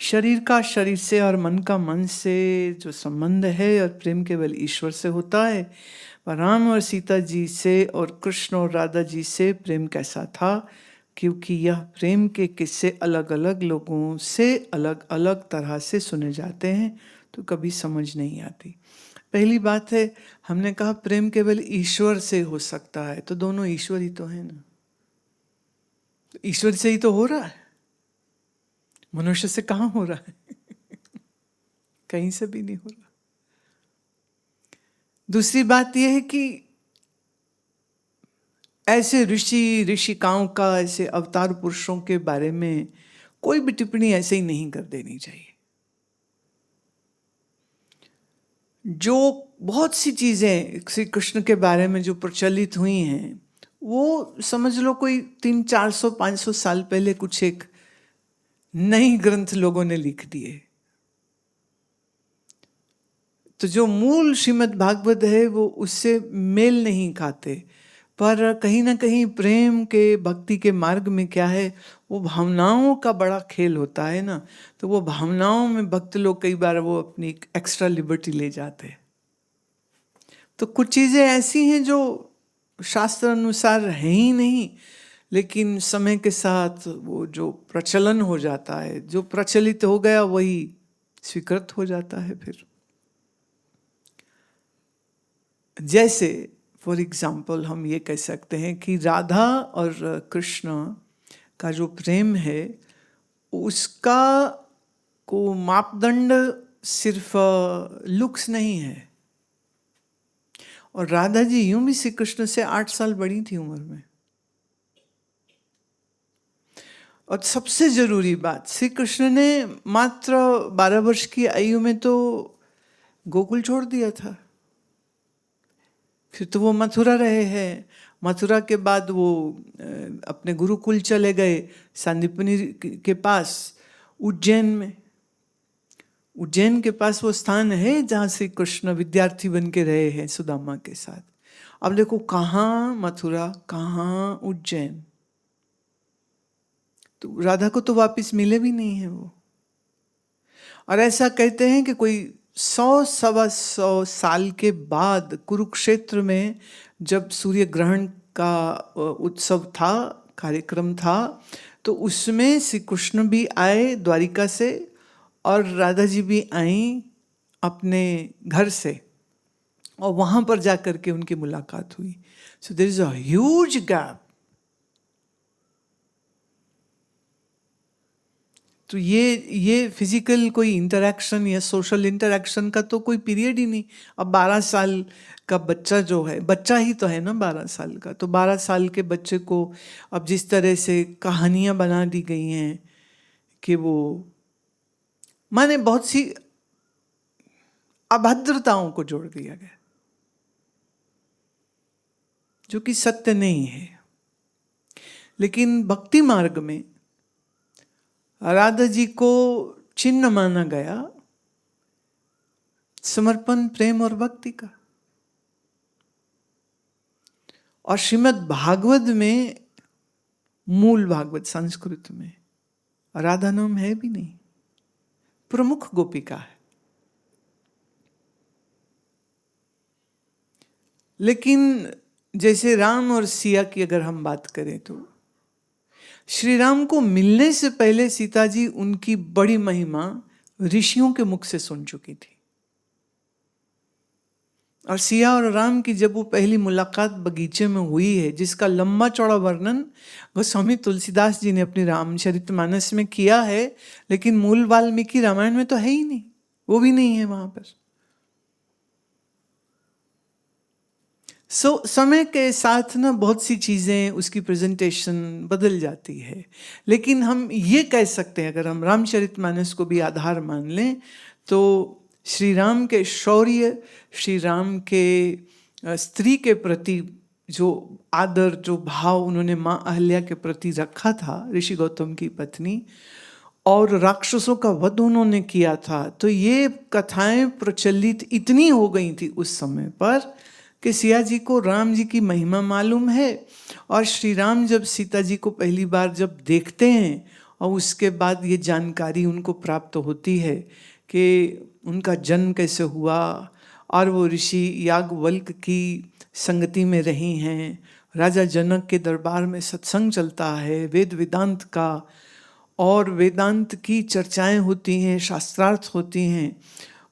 शरीर का शरीर से और मन का मन से जो संबंध है और प्रेम केवल ईश्वर से होता है। पर राम और सीता जी से और कृष्ण और राधा जी से प्रेम कैसा था, क्योंकि यह प्रेम के किस्से अलग अलग लोगों से अलग अलग तरह से सुने जाते हैं तो कभी समझ नहीं आती। पहली बात है, हमने कहा प्रेम केवल ईश्वर से हो सकता है, तो दोनों ईश्वर ही तो है ना, ईश्वर से ही तो हो रहा है, मनुष्य से कहाँ हो रहा है कहीं से भी नहीं हो रहा। दूसरी बात यह है कि ऐसे ऋषिकाओं का, ऐसे अवतार पुरुषों के बारे में कोई भी टिप्पणी ऐसे ही नहीं कर देनी चाहिए। जो बहुत सी चीजें श्री कृष्ण के बारे में जो प्रचलित हुई हैं, वो समझ लो कोई 300-400-500 साल पहले कुछ एक नई ग्रंथ लोगों ने लिख दिए। तो जो मूल श्रीमद् भागवत है वो उससे मेल नहीं खाते। पर कहीं ना कहीं प्रेम के, भक्ति के मार्ग में क्या है, वो भावनाओं का बड़ा खेल होता है ना। तो वो भावनाओं में भक्त लोग कई बार वो अपनी एक्स्ट्रा लिबर्टी ले जाते हैं। तो कुछ चीज़ें ऐसी हैं जो शास्त्र अनुसार है ही नहीं, लेकिन समय के साथ वो जो प्रचलन हो जाता है, जो प्रचलित हो गया वही स्वीकृत हो जाता है। फिर जैसे फॉर एग्जाम्पल हम ये कह सकते हैं कि राधा और कृष्ण का जो प्रेम है उसका को मापदंड सिर्फ लुक्स नहीं है। और राधा जी यूं भी श्री कृष्ण से 8 साल बड़ी थी उम्र में। और सबसे जरूरी बात, श्री कृष्ण ने मात्र 12 वर्ष की आयु में तो गोकुल छोड़ दिया था। फिर तो वो मथुरा रहे हैं, मथुरा के बाद वो अपने गुरुकुल चले गए सांदीपनि के पास उज्जैन में। उज्जैन के पास वो स्थान है जहाँ श्री कृष्ण विद्यार्थी बन के रहे हैं सुदामा के साथ। अब देखो कहाँ मथुरा, कहाँ उज्जैन। तो राधा को तो वापस मिले भी नहीं है वो। और ऐसा कहते हैं कि कोई 100-125 साल के बाद कुरुक्षेत्र में जब सूर्य ग्रहण का उत्सव था, कार्यक्रम था, तो उसमें श्री कृष्ण भी आए द्वारिका से और राधा जी भी आई अपने घर से, और वहां पर जाकर के उनकी मुलाकात हुई। So there is a huge gap. तो ये फिजिकल कोई इंटरेक्शन या सोशल इंटरेक्शन का तो कोई पीरियड ही नहीं। अब 12 साल का बच्चा जो है, बच्चा ही तो है ना 12 साल का, तो 12 साल के बच्चे को अब जिस तरह से कहानियां बना दी गई हैं कि वो माने बहुत सी अभद्रताओं को जोड़ दिया गया जो कि सत्य नहीं है। लेकिन भक्ति मार्ग में राधा जी को चिन्ह माना गया समर्पण, प्रेम और भक्ति का। और श्रीमद् भागवत में, मूल भागवत संस्कृत में, राधा नाम है भी नहीं, प्रमुख गोपिका है। लेकिन जैसे राम और सिया की अगर हम बात करें तो श्री राम को मिलने से पहले सीता जी उनकी बड़ी महिमा ऋषियों के मुख से सुन चुकी थी। और सिया और राम की जब वो पहली मुलाकात बगीचे में हुई है, जिसका लंबा चौड़ा वर्णन गोस्वामी तुलसीदास जी ने अपनी रामचरितमानस में किया है, लेकिन मूल वाल्मीकि रामायण में तो है ही नहीं, वो भी नहीं है वहां पर। समय के साथ ना बहुत सी चीज़ें, उसकी प्रेजेंटेशन बदल जाती है। लेकिन हम ये कह सकते हैं, अगर हम रामचरितमानस को भी आधार मान लें, तो श्री राम के शौर्य, श्री राम के स्त्री के प्रति जो आदर, जो भाव उन्होंने माँ अहल्या के प्रति रखा था, ऋषि गौतम की पत्नी, और राक्षसों का वध उन्होंने किया था, तो ये कथाएं प्रचलित इतनी हो गई थी उस समय पर कि सिया जी को राम जी की महिमा मालूम है। और श्री राम जब सीता जी को पहली बार जब देखते हैं और उसके बाद ये जानकारी उनको प्राप्त होती है कि उनका जन्म कैसे हुआ, और वो ऋषि याज्ञवल्क्य की संगति में रही हैं, राजा जनक के दरबार में सत्संग चलता है वेद वेदांत का, और वेदांत की चर्चाएं होती हैं, शास्त्रार्थ होती हैं।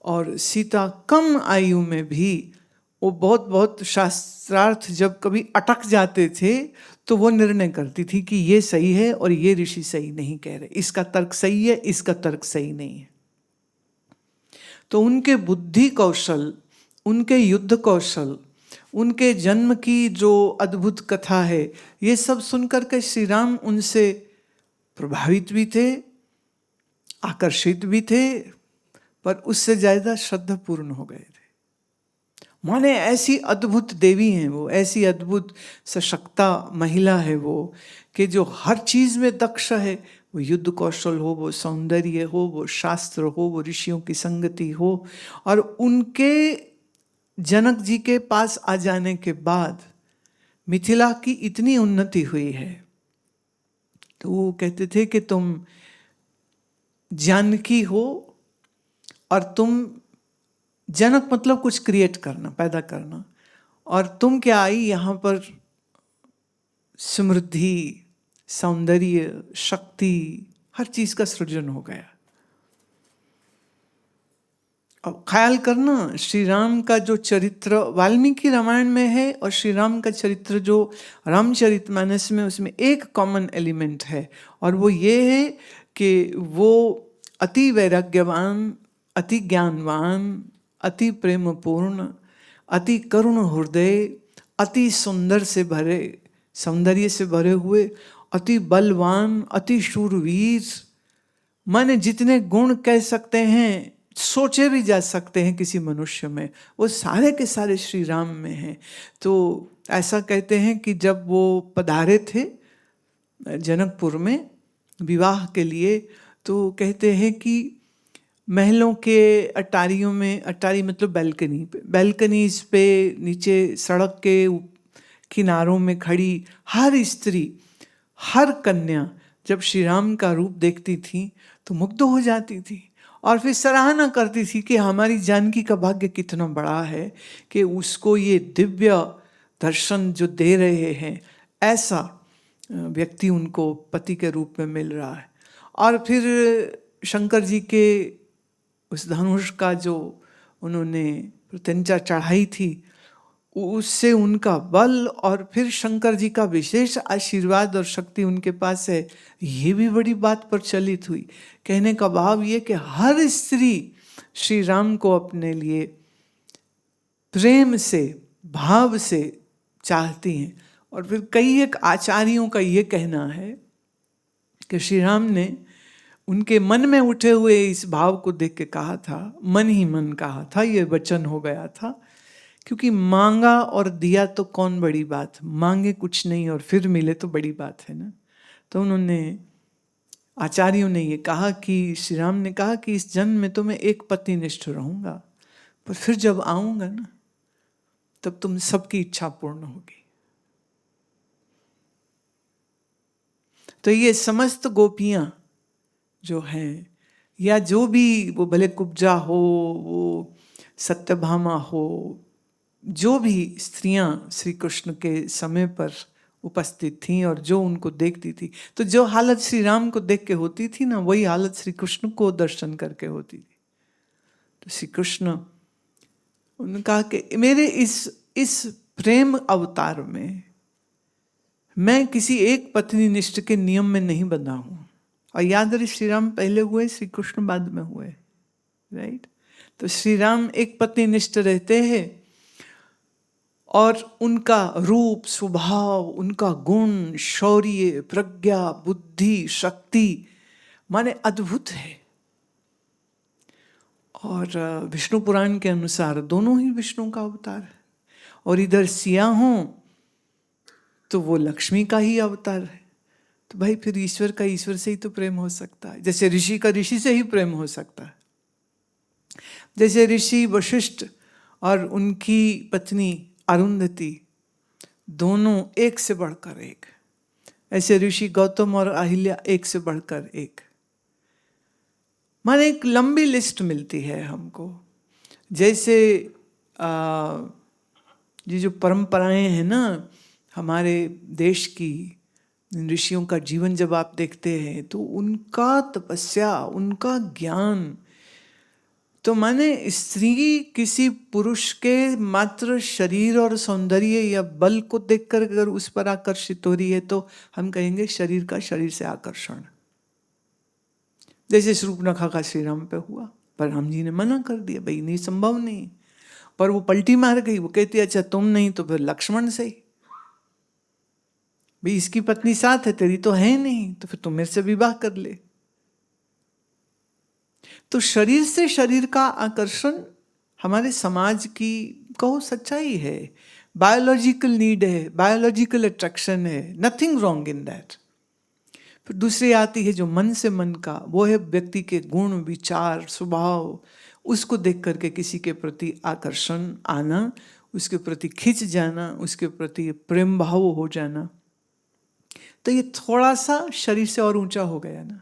और सीता कम आयु में भी वो बहुत बहुत शास्त्रार्थ जब कभी अटक जाते थे तो वो निर्णय करती थी कि ये सही है और ये ऋषि सही नहीं कह रहे, इसका तर्क सही है, इसका तर्क सही नहीं है। तो उनके बुद्धि कौशल, उनके युद्ध कौशल, उनके जन्म की जो अद्भुत कथा है, ये सब सुनकर के श्री राम उनसे प्रभावित भी थे, आकर्षित भी थे, पर उससे ज्यादा श्रद्धापूर्ण हो गए थे। माने ऐसी अद्भुत देवी हैं वो, ऐसी अद्भुत सशक्ता महिला है वो, कि जो हर चीज में दक्ष है, वो युद्ध कौशल हो, वो सौंदर्य हो, वो शास्त्र हो, वो ऋषियों की संगति हो। और उनके जनक जी के पास आ जाने के बाद मिथिला की इतनी उन्नति हुई है, तो वो कहते थे कि तुम जानकी हो, और तुम जनक मतलब कुछ क्रिएट करना, पैदा करना, और तुम क्या आई यहाँ पर समृद्धि, सौंदर्य, शक्ति, हर चीज का सृजन हो गया। अब ख्याल करना, श्री राम का जो चरित्र वाल्मीकि रामायण में है और श्री राम का चरित्र जो रामचरितमानस में, उसमें एक कॉमन एलिमेंट है, और वो ये है कि वो अति वैराग्यवान, अति ज्ञानवान, अति प्रेमपूर्ण, अति करुण हृदय, अति सुंदर से भरे, सौंदर्य से भरे हुए, अति बलवान, अति शूरवीर, माने जितने गुण कह सकते हैं, सोचे भी जा सकते हैं किसी मनुष्य में, वो सारे के सारे श्री राम में हैं। तो ऐसा कहते हैं कि जब वो पधारे थे जनकपुर में विवाह के लिए, तो कहते हैं कि महलों के अटारियों में, अटारी मतलब बैल्कनी पे, बैल्कनीज पे, नीचे सड़क के किनारों में खड़ी हर स्त्री, हर कन्या जब श्री राम का रूप देखती थी तो मुग्ध हो जाती थी, और फिर सराहना करती थी कि हमारी जानकी का भाग्य कितना बड़ा है कि उसको ये दिव्य दर्शन जो दे रहे हैं, ऐसा व्यक्ति उनको पति के रूप में मिल रहा है। और फिर शंकर जी के उस धनुष का जो उन्होंने प्रत्यंचा चढ़ाई थी, उससे उनका बल और फिर शंकर जी का विशेष आशीर्वाद और शक्ति उनके पास है, ये भी बड़ी बात प्रचलित हुई। कहने का भाव ये कि हर स्त्री श्री राम को अपने लिए प्रेम से, भाव से चाहती हैं। और फिर कई एक आचार्यों का ये कहना है कि श्री राम ने उनके मन में उठे हुए इस भाव को देख के कहा था, मन ही मन कहा था, ये वचन हो गया था, क्योंकि मांगा और दिया तो कौन बड़ी बात, मांगे कुछ नहीं और फिर मिले तो बड़ी बात है ना। तो उन्होंने, आचार्यों ने ये कहा कि श्री राम ने कहा कि इस जन्म में तो मैं एक पतिनिष्ठ रहूंगा, पर फिर जब आऊंगा ना, तब तुम सबकी इच्छा पूर्ण होगी। तो ये समस्त गोपियां जो हैं, या जो भी, वो भले कुब्जा हो, वो सत्यभामा हो, जो भी स्त्रियां श्री कृष्ण के समय पर उपस्थित थीं और जो उनको देखती थी, तो जो हालत श्री राम को देख के होती थी ना, वही हालत श्री कृष्ण को दर्शन करके होती थी। तो श्री कृष्ण, उन्होंने कहा कि मेरे इस प्रेम अवतार में मैं किसी एक पत्नी निष्ठ के नियम में नहीं बंधा हूं। और याद रहे, श्री राम पहले हुए, श्री कृष्ण बाद में हुए, राइट। तो श्री राम एक पत्नी निष्ठ रहते हैं, और उनका रूप, स्वभाव, उनका गुण, शौर्य, प्रज्ञा, बुद्धि, शक्ति माने अद्भुत है। और विष्णु पुराण के अनुसार दोनों ही विष्णु का अवतार है, और इधर सिया हों तो वो लक्ष्मी का ही अवतार है। तो भाई फिर ईश्वर का ईश्वर से ही तो प्रेम हो सकता है, जैसे ऋषि का ऋषि से ही प्रेम हो सकता है। जैसे ऋषि वशिष्ठ और उनकी पत्नी अरुंधति, दोनों एक से बढ़कर एक, ऐसे ऋषि गौतम और अहिल्या एक से बढ़कर एक, माने एक लंबी लिस्ट मिलती है हमको। जैसे ये जो परंपराएं हैं ना हमारे देश की, ऋषियों का जीवन जब आप देखते हैं तो उनका तपस्या, उनका ज्ञान, तो माने स्त्री किसी पुरुष के मात्र शरीर और सौंदर्य या बल को देखकर अगर उस पर आकर्षित हो रही है तो हम कहेंगे शरीर का शरीर से आकर्षण। जैसे शूर्पणखा का श्री राम पे हुआ, पर राम जी ने मना कर दिया, भाई नहीं, संभव नहीं। पर वो पलटी मार गई, वो कहती अच्छा तुम नहीं तो फिर लक्ष्मण से, भाई इसकी पत्नी साथ है, तेरी तो है नहीं, तो फिर तुम मेरे से विवाह कर ले। तो शरीर से शरीर का आकर्षण हमारे समाज की कहो सच्चाई है, बायोलॉजिकल नीड है, बायोलॉजिकल अट्रैक्शन है, नथिंग रॉन्ग इन दैट। फिर दूसरी आती है जो मन से मन का, वो है व्यक्ति के गुण, विचार, स्वभाव, उसको देख करके किसी के प्रति आकर्षण आना, उसके प्रति खिंच जाना, उसके प्रति प्रेम भाव हो जाना। तो ये थोड़ा सा शरीर से और ऊंचा हो गया ना।